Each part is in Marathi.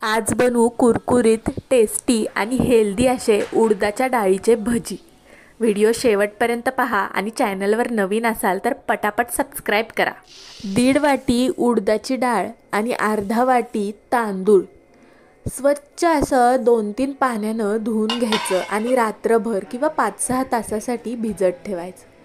आज बनवू कुरकुरीत टेस्टी आणि हेल्दी असे उडदाच्या डाळीचे भजी। व्हिडिओ शेवटपर्यंत पहा आणि चॅनलवर नवीन असाल तर पटापट सबस्क्राइब करा। 1.5 वाटी उडदाची डाळ आणि अर्धा वाटी तांदूळ स्वच्छ असं 2-3 पाण्यानं धुवून घ्यायचं आणि रात्रभर किंवा 5-6 तासासाठी भिजत ठेवायचं।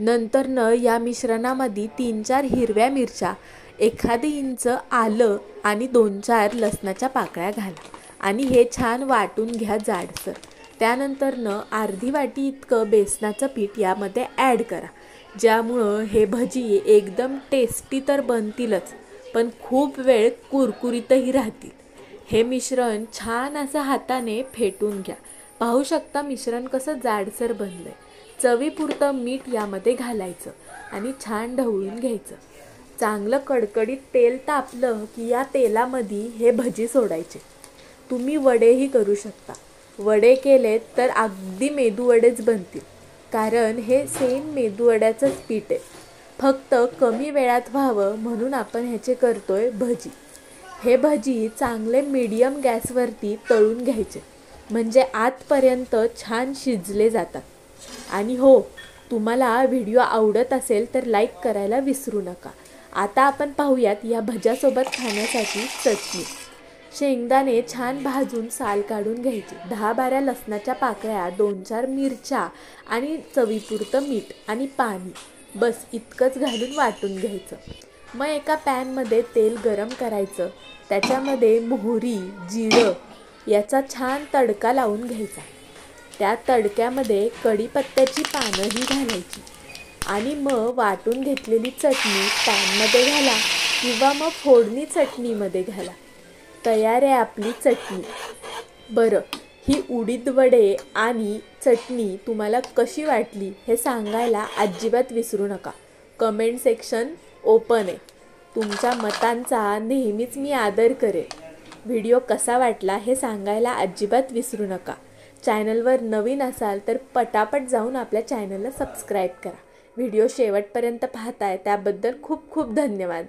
नंतर या मिश्रणामध्ये 3-4 हिरव्या मिरच्या, 1 इंच आलं आणि 2-4 लसणाच्या पाकळ्या घाला आणि हे छान वाटून घ्या जाडसर। त्यानंतर अर्धी वाटी इतकं बेसनाचं पीठ यामध्ये ॲड करा, ज्यामुळे हे भजी एकदम टेस्टी तर बनतीलच पण खूप वेळ कुरकुरीतही राहतील। हे मिश्रण छान असं हाताने फेटून घ्या। पाहू शकता मिश्रण कसं जाडसर बनलंय। चवीपुरतं मीठ यामध्ये घालायचं आणि छान ढवळून घ्यायचं। चांगलं कडकडीत तेल तापलं की या तेलामध्ये हे भजी सोडायचे। तुम्ही वडेही करू शकता। वडे केले तर अगदी मेदूवडेच बनतील, कारण हे सेम मेदूवड्याचंच पीठ आहे, फक्त कमी वेळात व्हावं म्हणून आपण ह्याचे करतोय भजी। हे भजी चांगले मीडियम गॅसवरती तळून घ्यायचे, म्हणजे आतपर्यंत छान शिजले जातात। आणि हो, तुम्हाला व्हिडिओ आवडत असेल तर लाईक करायला विसरू नका। आता आपण पाहूयात या भज्यासोबत खाण्यासाठी चटणी। शेंगदाणे छान भाजून साल काढून घ्यायचे, 10-12 लसणाच्या पाकळ्या, 2-4 मिरच्या आणि चवीपुरतं मीठ आणि पाणी, बस इतकंच घालून वाटून घ्यायचं। मग एका पॅनमध्ये तेल गरम करायचं, त्याच्यामध्ये मोहरी, जिरं याचा छान तडका लावून घ्यायचा। त्या तडक्यामध्ये कढीपत्त्याची पानंही घालायची आणि मग वाटून घेतलेली चटणी पॅनमध्ये घाला किंवा मग फोडणी चटणीमध्ये घाला। तयार आहे आपली चटणी। बरं, ही उडीद वडे आणि चटणी तुम्हाला कशी वाटली हे सांगायला अजिबात विसरू नका। कमेंट सेक्शन ओपन आहे, तुमच्या मतांचा नेहमीच मी आदर करेन। व्हिडिओ कसा वाटला हे सांगायला अजिबात विसरू नका। चॅनलवर नवीन असाल तर पटापट जाऊन आपल्या चॅनलला सबस्क्राईब करा। व्हिडिओ शेवटपर्यंत पाहताय त्याबद्दल खूप खूप धन्यवाद।